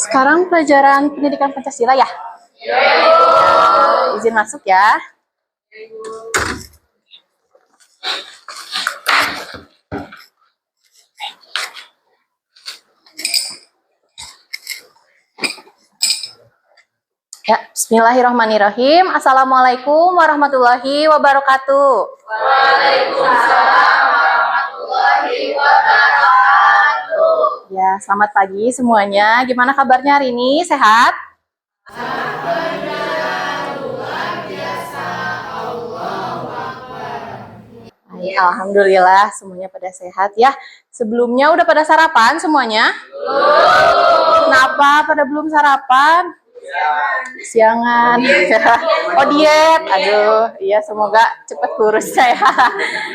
Sekarang pelajaran pendidikan Pancasila ya? Izin masuk ya. Ya, bismillahirrahmanirrahim. Assalamualaikum warahmatullahi wabarakatuh. Waalaikumsalam warahmatullahi wabarakatuh. Ya, selamat pagi semuanya. Gimana kabarnya hari ini? Sehat? Luar biasa. Allahu Akbar. Alhamdulillah semuanya pada sehat ya. Sebelumnya udah pada sarapan semuanya? Belum. Kenapa pada belum sarapan? Siangan. Oh diet. Aduh, iya semoga cepet kurus saya.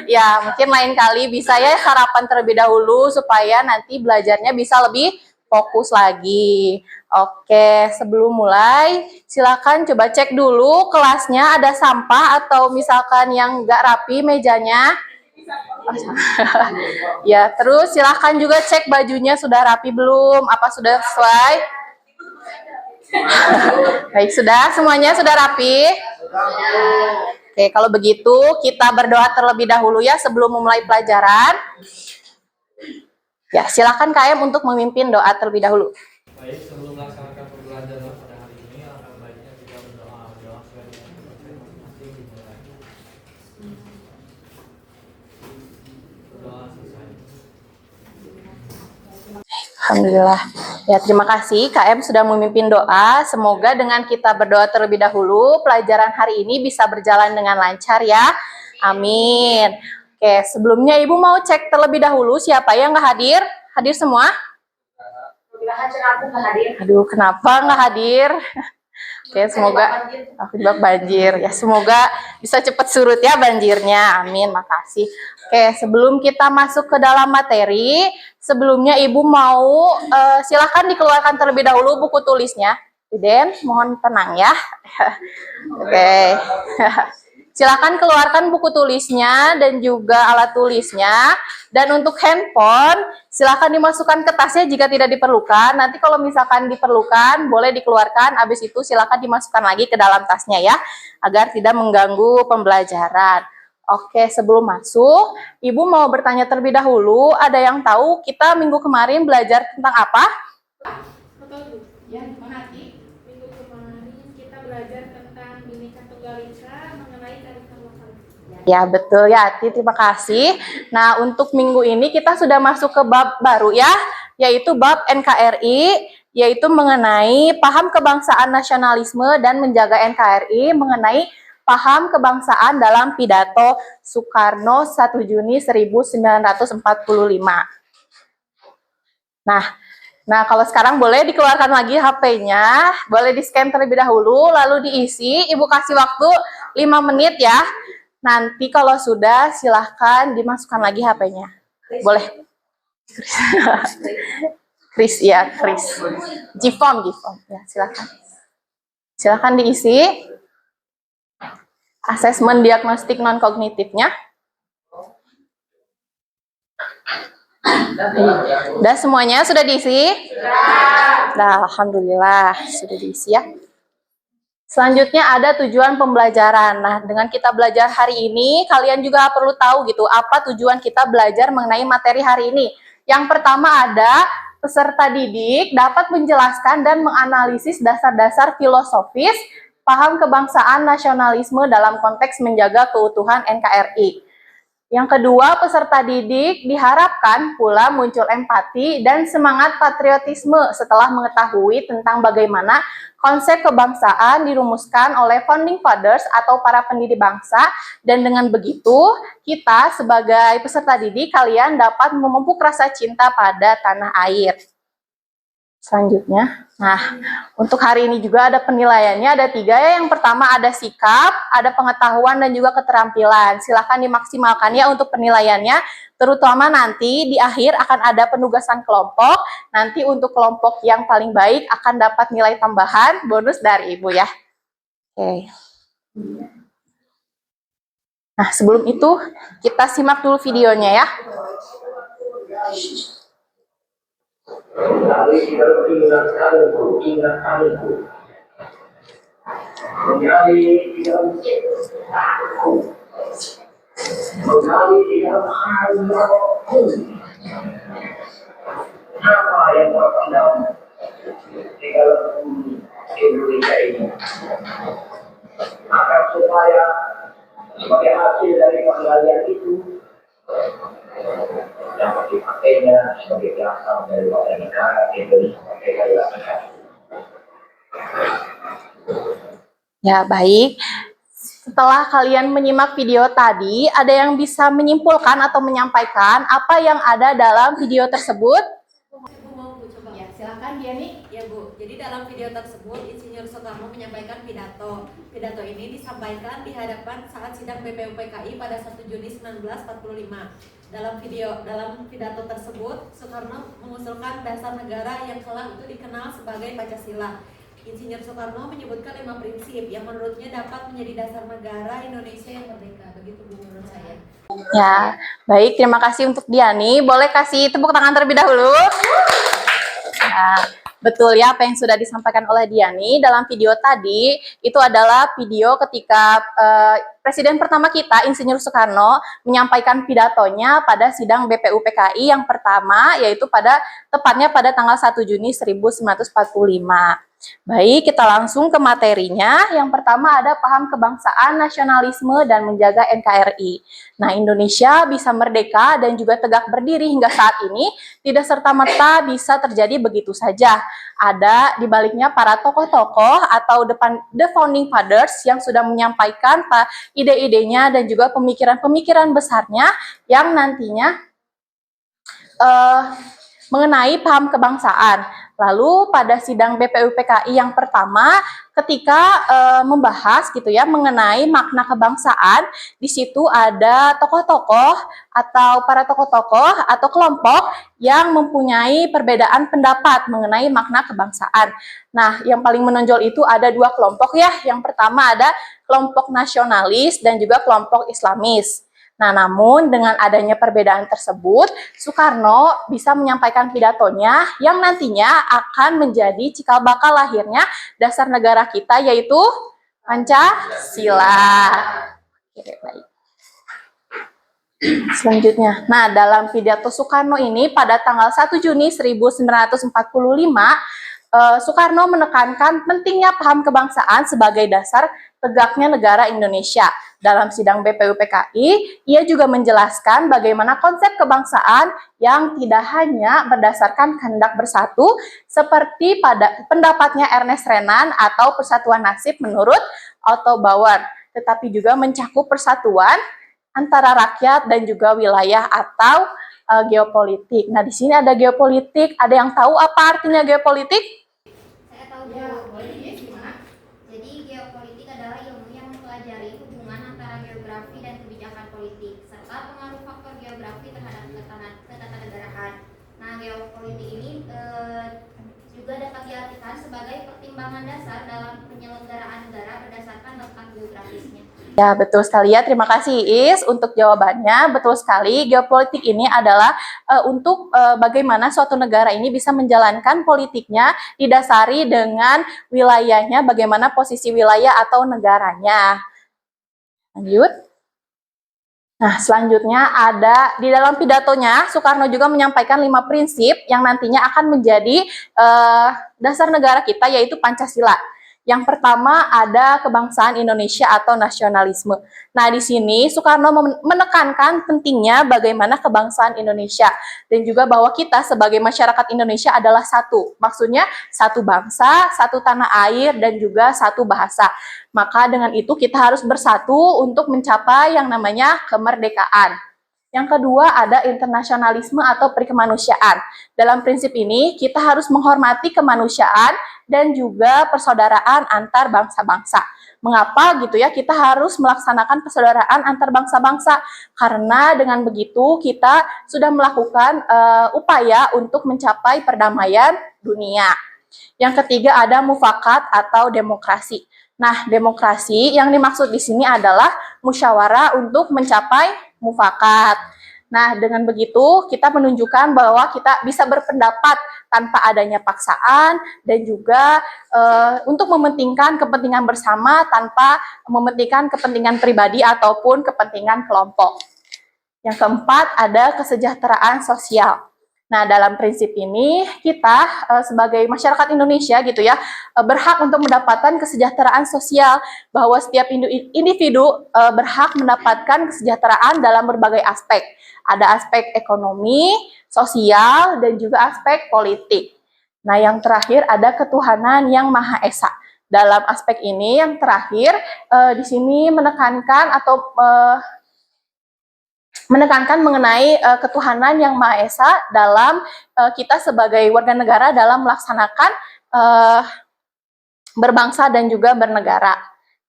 Ya, mungkin lain kali bisa ya sarapan terlebih dahulu supaya nanti belajarnya bisa lebih fokus lagi. Oke, sebelum mulai silakan coba cek dulu kelasnya ada sampah atau misalkan yang nggak rapi mejanya. Ya, terus silakan juga cek bajunya sudah rapi belum, apa sudah sesuai. Baik, sudah semuanya sudah rapi? Oke, kalau begitu kita berdoa terlebih dahulu ya sebelum memulai pelajaran. Ya, silakan KM untuk memimpin doa terlebih dahulu. Baik, sebelum melaksanakan pembelajaran pada hari ini, alangkah baiknya kita berdoa. Doa sesuai dengan masing-masing dimulai. Doa selesai. Alhamdulillah. Ya, terima kasih KM sudah memimpin doa. Semoga dengan kita berdoa terlebih dahulu, pelajaran hari ini bisa berjalan dengan lancar ya. Amin. Oke, sebelumnya Ibu mau cek terlebih dahulu siapa yang nggak hadir? Hadir semua? Aduh, kenapa nggak hadir? Oke, semoga akibat banjir. Ya, semoga bisa cepat surut ya banjirnya. Amin, makasih. Oke, sebelum kita masuk ke dalam materi, sebelumnya Ibu mau silakan dikeluarkan terlebih dahulu buku tulisnya. Den, mohon tenang ya. Oke. Silakan keluarkan buku tulisnya dan juga alat tulisnya. Dan untuk handphone, silakan dimasukkan ke tasnya jika tidak diperlukan. Nanti kalau misalkan diperlukan, boleh dikeluarkan. Habis itu silakan dimasukkan lagi ke dalam tasnya ya, agar tidak mengganggu pembelajaran. Oke, sebelum masuk, Ibu mau bertanya terlebih dahulu. Ada yang tahu kita minggu kemarin belajar tentang apa? Betul, Bu. Ya, gimana, Ati? Minggu kemarin kita belajar tentang Bhinneka Tunggal Ika mengenai kearifan lokal. Ya, betul ya, Ati. Terima kasih. Nah, untuk minggu ini kita sudah masuk ke bab baru ya, yaitu bab NKRI, yaitu mengenai paham kebangsaan nasionalisme dan menjaga NKRI, mengenai paham kebangsaan dalam pidato Soekarno 1 Juni 1945. Nah, kalau sekarang boleh dikeluarkan lagi HP-nya, boleh di-scan terlebih dahulu, lalu diisi. Ibu kasih waktu 5 menit ya. Nanti kalau sudah, silahkan dimasukkan lagi HP-nya. Boleh. Chris, ya, Chris. G-form. Ya, silahkan. Silahkan diisi. Asesmen diagnostik non-kognitifnya. Udah semuanya sudah diisi? Nah, alhamdulillah sudah diisi ya. Selanjutnya ada tujuan pembelajaran. Nah, dengan kita belajar hari ini, kalian juga perlu tahu gitu, apa tujuan kita belajar mengenai materi hari ini. Yang pertama ada peserta didik dapat menjelaskan dan menganalisis dasar-dasar filosofis paham kebangsaan nasionalisme dalam konteks menjaga keutuhan NKRI. Yang kedua, peserta didik diharapkan pula muncul empati dan semangat patriotisme setelah mengetahui tentang bagaimana konsep kebangsaan dirumuskan oleh founding fathers atau para pendiri bangsa, dan dengan begitu kita sebagai peserta didik kalian dapat memupuk rasa cinta pada tanah air. Selanjutnya, nah untuk hari ini juga ada penilaiannya, ada 3 ya. Yang pertama ada sikap, ada pengetahuan dan juga keterampilan. Silakan dimaksimalkan ya untuk penilaiannya, terutama nanti di akhir akan ada penugasan kelompok. Nanti untuk kelompok yang paling baik akan dapat nilai tambahan bonus dari Ibu ya. Oke. Nah sebelum itu kita simak dulu videonya ya. Menjadi ingatanku, menjadi dalam cintaku, menjadi dalam hatiku. Apa yang terpendam di dalam Indonesia ini, agar supaya sebagai hasil dari penggalian itu dapat dipakainya sebagai dasar dari warga negara Indonesia sebagai negara. Ya, baik. Setelah kalian menyimak video tadi, ada yang bisa menyimpulkan atau menyampaikan apa yang ada dalam video tersebut? Bu mau Bu coba. Ya, silakan Diani. Ya Bu, jadi dalam video tersebut Insinyur Soekarno menyampaikan pidato. Pidato ini disampaikan di hadapan saat sidang BPUPKI pada 1 Juni 1945. Dalam pidato tersebut, Soekarno mengusulkan dasar negara yang kelak itu dikenal sebagai Pancasila. Insinyur Soekarno menyebutkan 5 prinsip yang menurutnya dapat menjadi dasar negara Indonesia yang merdeka. Begitu Bu menurut saya. Ya, baik. Terima kasih untuk Diani. Boleh kasih tepuk tangan terlebih dahulu? Nah, betul ya apa yang sudah disampaikan oleh Diani dalam video tadi. Itu adalah video ketika Presiden pertama kita, Insinyur Soekarno, menyampaikan pidatonya pada sidang BPUPKI yang pertama, yaitu tepatnya pada tanggal 1 Juni 1945. Baik, kita langsung ke materinya. Yang pertama ada paham kebangsaan, nasionalisme, dan menjaga NKRI. Nah, Indonesia bisa merdeka dan juga tegak berdiri hingga saat ini tidak serta-merta bisa terjadi begitu saja. Ada di baliknya para tokoh-tokoh atau the founding fathers yang sudah menyampaikan ide-idenya dan juga pemikiran-pemikiran besarnya yang nantinya mengenai paham kebangsaan. Lalu pada sidang BPUPKI yang pertama, ketika membahas gitu ya mengenai makna kebangsaan, di situ ada tokoh-tokoh atau para tokoh-tokoh atau kelompok yang mempunyai perbedaan pendapat mengenai makna kebangsaan. Nah, yang paling menonjol itu ada 2 kelompok ya. Yang pertama ada kelompok nasionalis dan juga kelompok Islamis. Nah, namun dengan adanya perbedaan tersebut, Soekarno bisa menyampaikan pidatonya yang nantinya akan menjadi cikal bakal lahirnya dasar negara kita, yaitu Pancasila. Oke, baik. Selanjutnya, nah dalam pidato Soekarno ini pada tanggal 1 Juni 1945, Soekarno menekankan pentingnya paham kebangsaan sebagai dasar tegaknya negara Indonesia. Dalam sidang BPUPKI, ia juga menjelaskan bagaimana konsep kebangsaan yang tidak hanya berdasarkan kehendak bersatu, seperti pada pendapatnya Ernest Renan atau persatuan nasib menurut Otto Bauer, tetapi juga mencakup persatuan antara rakyat dan juga wilayah atau geopolitik. Nah, di sini ada geopolitik. Ada yang tahu apa artinya geopolitik? Saya tahu Ya, Bu. boleh ya, gimana? Jadi geopolitik adalah ilmu yang mempelajari hubungan antara geografi dan kebijakan politik serta pengaruh faktor geografi terhadap ketatanegaraan. Nah, geopolitik ini juga dapat diartikan sebagai pertimbangan dasar dalam penyelenggaraan negara berdasarkan letak geografisnya. Ya, betul sekali ya. Terima kasih Is untuk jawabannya. Betul sekali, geopolitik ini adalah untuk bagaimana suatu negara ini bisa menjalankan politiknya didasari dengan wilayahnya, bagaimana posisi wilayah atau negaranya. Lanjut. Nah, selanjutnya ada di dalam pidatonya, Soekarno juga menyampaikan 5 prinsip yang nantinya akan menjadi dasar negara kita, yaitu Pancasila. Yang pertama ada kebangsaan Indonesia atau nasionalisme. Nah, di sini Soekarno menekankan pentingnya bagaimana kebangsaan Indonesia dan juga bahwa kita sebagai masyarakat Indonesia adalah satu. Maksudnya satu bangsa, satu tanah air, dan juga satu bahasa. Maka dengan itu kita harus bersatu untuk mencapai yang namanya kemerdekaan. Yang kedua ada internasionalisme atau perikemanusiaan. Dalam prinsip ini kita harus menghormati kemanusiaan dan juga persaudaraan antar bangsa-bangsa. Mengapa gitu ya kita harus melaksanakan persaudaraan antar bangsa-bangsa? Karena dengan begitu kita sudah melakukan upaya untuk mencapai perdamaian dunia. Yang ketiga ada mufakat atau demokrasi. Nah, demokrasi yang dimaksud di sini adalah musyawarah untuk mencapai mufakat. Nah, dengan begitu kita menunjukkan bahwa kita bisa berpendapat tanpa adanya paksaan dan juga untuk mementingkan kepentingan bersama tanpa mementingkan kepentingan pribadi ataupun kepentingan kelompok. Yang keempat, ada kesejahteraan sosial. Nah, dalam prinsip ini kita sebagai masyarakat Indonesia gitu ya, berhak untuk mendapatkan kesejahteraan sosial, bahwa setiap individu berhak mendapatkan kesejahteraan dalam berbagai aspek. Ada aspek ekonomi, sosial, dan juga aspek politik. Nah, yang terakhir ada ketuhanan yang Maha Esa. Dalam aspek ini yang terakhir di sini menekankan atau menekankan mengenai ketuhanan yang Maha Esa dalam kita sebagai warga negara dalam melaksanakan berbangsa dan juga bernegara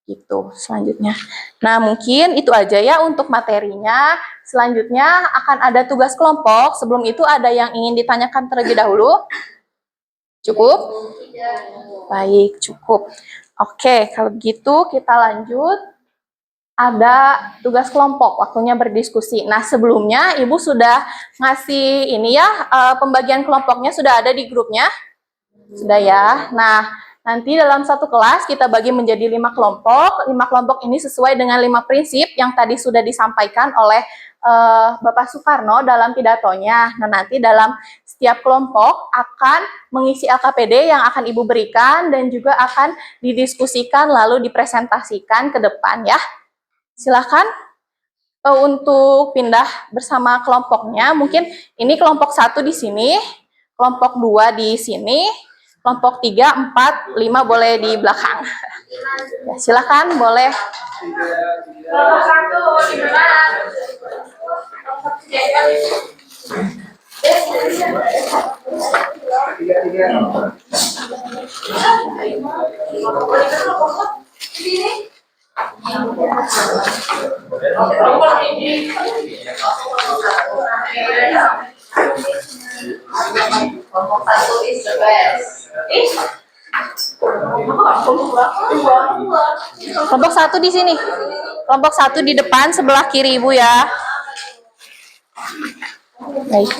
gitu. Selanjutnya, nah mungkin itu aja ya untuk materinya. Selanjutnya akan ada tugas kelompok. Sebelum itu ada yang ingin ditanyakan terlebih dahulu? Cukup? Baik, cukup. Oke, kalau begitu kita lanjut. Ada tugas kelompok, waktunya berdiskusi. Nah, sebelumnya Ibu sudah ngasih ini ya, pembagian kelompoknya sudah ada di grupnya? Sudah ya. Nah, nanti dalam satu kelas kita bagi menjadi 5 kelompok. 5 kelompok ini sesuai dengan 5 prinsip yang tadi sudah disampaikan oleh Bapak Soekarno dalam pidatonya. Nah, nanti dalam setiap kelompok akan mengisi LKPD yang akan Ibu berikan dan juga akan didiskusikan lalu dipresentasikan ke depan ya. Silakan untuk pindah bersama kelompoknya. Mungkin ini kelompok 1 di sini, kelompok 2 di sini, kelompok 3, 4, 5 boleh di belakang. Ya, silakan boleh. Kelompok 1 di mana? Kelompok 1 is the best. Kelompok 1 di sini. Kelompok 1 di depan sebelah kiri Ibu ya. Baik.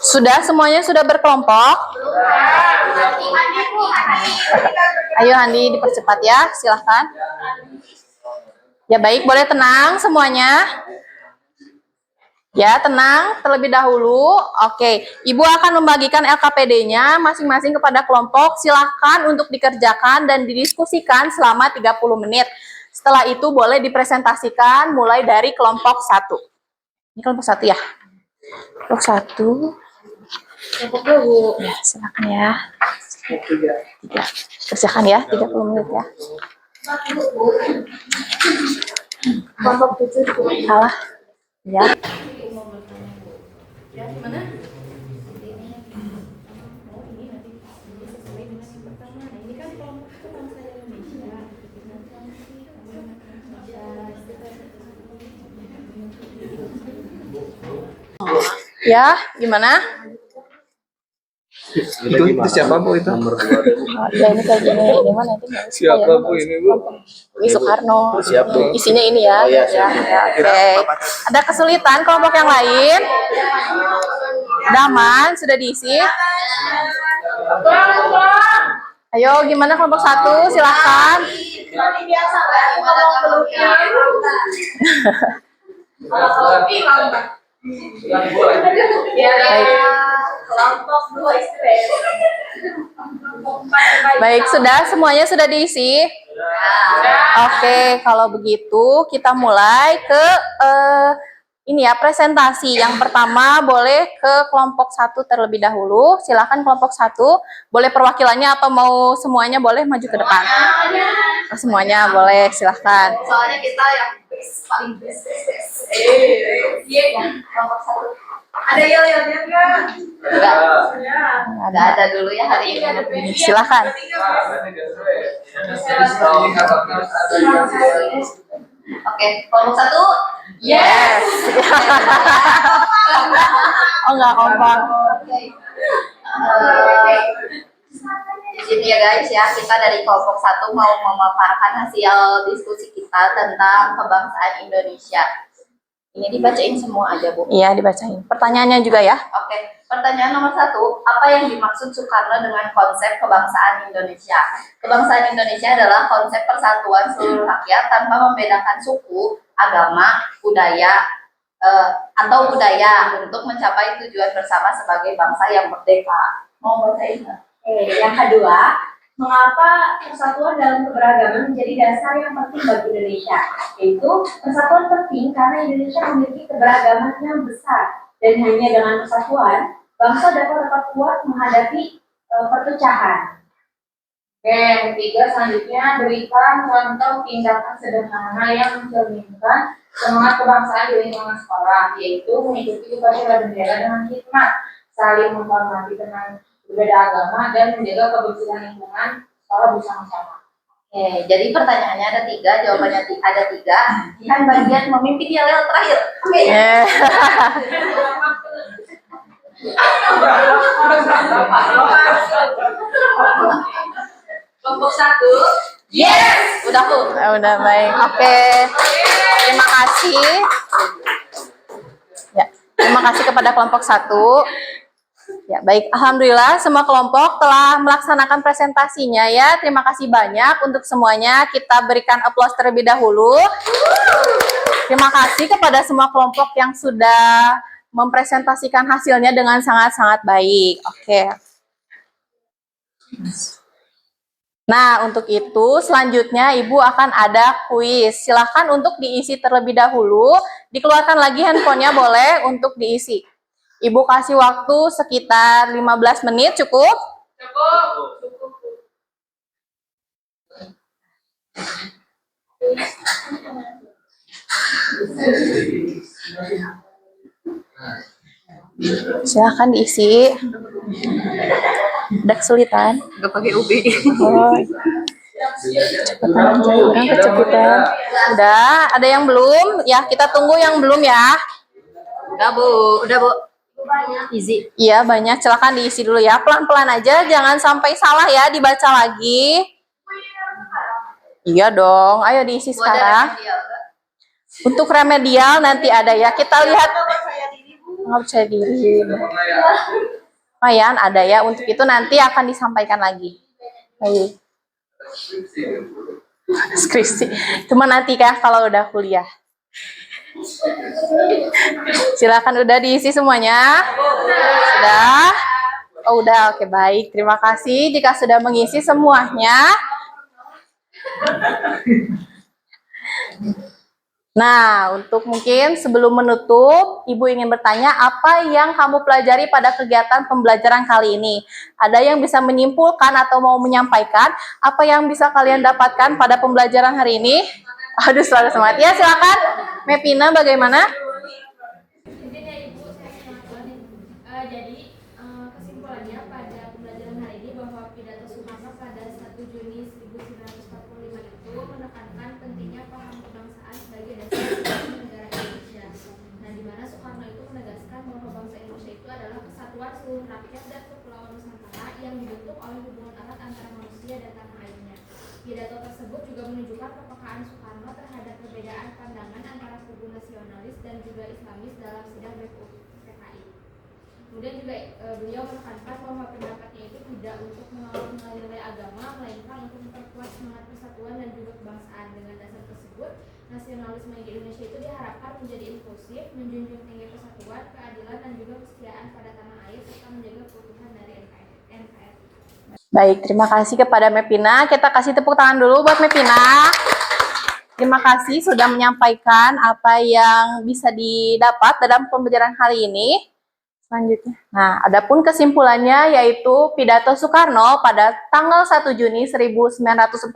Sudah semuanya sudah berkelompok? Ayo Handi dipercepat ya, silahkan. Ya baik, boleh tenang semuanya. Ya, tenang terlebih dahulu. Oke, Ibu akan membagikan LKPD-nya masing-masing kepada kelompok. Silahkan untuk dikerjakan dan didiskusikan selama 30 menit. Setelah itu boleh dipresentasikan mulai dari kelompok 1. Ini kelompok 1 ya? Kelompok 1. Kelompok 2, Bu. Ya, silakan ya. 3. Kerjakan ya, 30 menit ya. Kelompok 7 salah. Ya. Ya, gimana? Ya, gimana? Itu siapa Bu itu? Nomor 2. Ya ini kayak gini, ini mana itu? Siapa Bu ini Bu? Ini Soekarno. Siap Bu. Isinya ini ya. Oh, ya, Ya, siap. ya, oke. Ada kesulitan kelompok yang lain? Udah aman, sudah diisi. Ayo, gimana kelompok 1? Silahkan. Seperti biasa, ngomong pelukis. Baik. Kelompok 2 istirahat. Baik, sudah semuanya sudah diisi? Oke, kalau begitu kita mulai ke ini ya, presentasi. Yang pertama boleh ke kelompok 1 terlebih dahulu. Silakan kelompok 1. Boleh perwakilannya atau mau semuanya boleh maju ke depan. Semuanya boleh, silahkan. Soalnya kita yang paling best. Iya, Kelompok 1. ada yel-yelnya enggak? Enggak ada dulu ya hari ini. Silahkan. Oke, kelompok 1. Yes. Oh enggak kompak. Di sini ya guys ya, kita dari kelompok 1 mau memaparkan hasil diskusi kita tentang kebangsaan Indonesia. Ini dibacain semua aja, Bu. Iya, dibacain. Pertanyaannya juga ya. Oke. Pertanyaan nomor 1, apa yang dimaksud Soekarno dengan konsep kebangsaan Indonesia? Kebangsaan Indonesia adalah konsep persatuan seluruh rakyat tanpa membedakan suku, agama, budaya, atau budaya untuk mencapai tujuan bersama sebagai bangsa yang merdeka. Mau bacain nggak? Yang kedua, mengapa persatuan dalam keberagaman menjadi dasar yang penting bagi Indonesia? Yaitu persatuan penting karena Indonesia memiliki keberagaman yang besar dan hanya dengan persatuan bangsa dapat kuat menghadapi perpecahan. Oke, yang ketiga selanjutnya berikan contoh tindakan sederhana yang mencerminkan semangat kebangsaan di lingkungan sekolah, yaitu mengikuti upacara bendera dengan hikmat, saling menghormati teman berbeda agama, dan menjaga kebersihan lingkungan sekolah bersama-sama. Oke, jadi pertanyaannya ada 3, jawabannya ada 3. Kan bagian memimpin yel-yel terakhir. Oke. Kelompok 1. Yes, udah Bu. Udah baik. Oke. Terima kasih. Ya, terima kasih kepada kelompok 1. Ya, baik. Alhamdulillah semua kelompok telah melaksanakan presentasinya ya. Terima kasih banyak untuk semuanya. Kita berikan aplaus terlebih dahulu. Terima kasih kepada semua kelompok yang sudah mempresentasikan hasilnya dengan sangat-sangat baik. Oke. Nah, untuk itu selanjutnya Ibu akan ada kuis. Silahkan untuk diisi terlebih dahulu. Dikeluarkan lagi handphonenya boleh untuk diisi. Ibu kasih waktu sekitar 15 menit, cukup? Cukup. Silahkan diisi. Udah kesulitan? Gak pakai ubi. Oh. Cepetan aja, orang kecepatan. Udah, ada yang belum? Ya, kita tunggu yang belum ya. Udah Bu, easy. Iya, banyak. Silakan diisi dulu ya. Pelan-pelan aja, jangan sampai salah ya, dibaca lagi. Iya dong, ayo diisi sekarang. Untuk remedial nanti ada ya. Kita lihat. Nggak percaya diri. Lumayan ada ya. Untuk itu nanti akan disampaikan lagi. Baik. Skripsi. Cuma nanti kan kalau udah kuliah. Silakan udah diisi semuanya. Sudah? Oh udah, oke baik. Terima kasih jika sudah mengisi semuanya. Nah, untuk mungkin sebelum menutup, Ibu ingin bertanya apa yang kamu pelajari pada kegiatan pembelajaran kali ini? Ada yang bisa menyimpulkan atau mau menyampaikan apa yang bisa kalian dapatkan pada pembelajaran hari ini? Aduh, selalu semangat. Ya, silakan. Mepina, bagaimana? Mungkin ya Ibu, saya akan jadi kesimpulannya pada pembelajaran hari ini bahwa pidato Soekarno pada 1 Juni 1945 itu menekankan pentingnya paham kebangsaan sebagai dasar negara Indonesia. Nah, di mana Soekarno itu menegaskan bahwa bangsa Indonesia itu adalah kesatuan seluruh rakyat dan kepulauan Nusantara yang dibentuk oleh hubungan erat antara manusia dan tanah airnya. Pidato tersebut juga menunjukkan kepekaan Soekarno terhadap perbedaan pandangan antara kubu nasionalis dan juga Islamis dalam sidang BPUPKI. Kemudian juga beliau menekankan bahwa pendapatnya itu tidak untuk melawan nilai agama, melainkan untuk memperkuat semangat persatuan dan juga kebangsaan. Dengan dasar tersebut, nasionalisme di Indonesia itu diharapkan menjadi inklusif, menjunjung tinggi persatuan, keadilan, dan juga kesetiaan pada tanah air, serta menjaga keutuhan dari NKRI. Baik, terima kasih kepada Mepina. Kita kasih tepuk tangan dulu buat Mepina. Terima kasih sudah menyampaikan apa yang bisa didapat dalam pembelajaran hari ini. Selanjutnya. Nah, adapun kesimpulannya yaitu pidato Soekarno pada tanggal 1 Juni 1945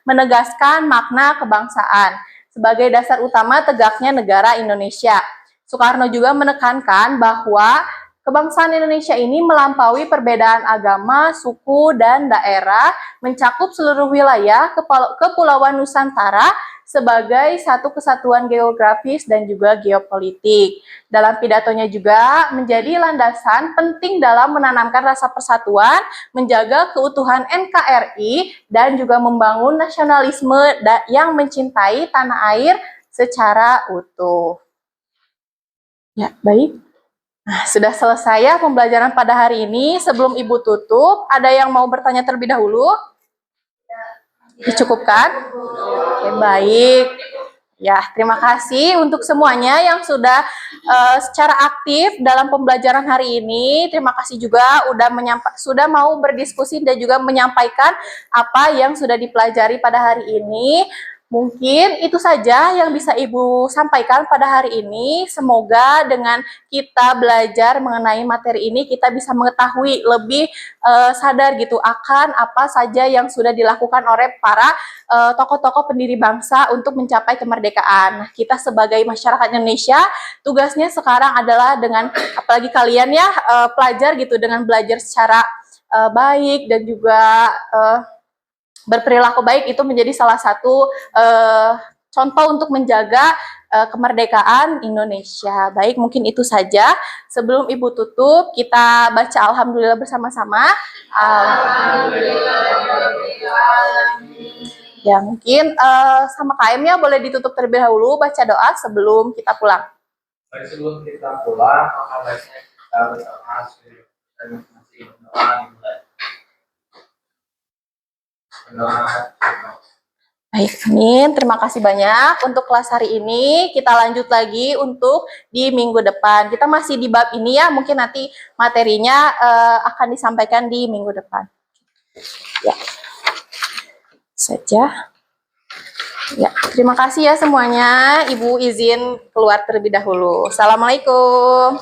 menegaskan makna kebangsaan sebagai dasar utama tegaknya negara Indonesia. Soekarno juga menekankan bahwa kebangsaan Indonesia ini melampaui perbedaan agama, suku, dan daerah, mencakup seluruh wilayah kepulauan Nusantara sebagai satu kesatuan geografis dan juga geopolitik. Dalam pidatonya juga menjadi landasan penting dalam menanamkan rasa persatuan, menjaga keutuhan NKRI, dan juga membangun nasionalisme yang mencintai tanah air secara utuh. Ya, baik. Nah, sudah selesai ya pembelajaran pada hari ini. Sebelum Ibu tutup, ada yang mau bertanya terlebih dahulu? Dicukupkan? Oke, baik. Ya, terima kasih untuk semuanya yang sudah secara aktif dalam pembelajaran hari ini. Terima kasih juga sudah mau berdiskusi dan juga menyampaikan apa yang sudah dipelajari pada hari ini. Mungkin itu saja yang bisa Ibu sampaikan pada hari ini. Semoga dengan kita belajar mengenai materi ini, kita bisa mengetahui lebih sadar gitu akan apa saja yang sudah dilakukan oleh para tokoh-tokoh pendiri bangsa untuk mencapai kemerdekaan. Nah, kita sebagai masyarakat Indonesia, tugasnya sekarang adalah dengan, apalagi kalian ya, pelajar gitu, dengan belajar secara baik dan juga berperilaku baik itu menjadi salah satu contoh untuk menjaga kemerdekaan Indonesia. Baik, mungkin itu saja. Sebelum Ibu tutup, kita baca Alhamdulillah bersama-sama. Ya, mungkin sama KM-nya boleh ditutup terlebih dahulu, baca doa sebelum kita pulang. Baik, sebelum kita pulang, maka baiknya kita bersama dan masih berdoa dimulai. Baik, amin. Terima kasih banyak untuk kelas hari ini. Kita lanjut lagi untuk di minggu depan. Kita masih di bab ini ya, mungkin nanti materinya akan disampaikan di minggu depan. Ya, saja. Ya, terima kasih ya semuanya. Ibu izin keluar terlebih dahulu. Assalamualaikum.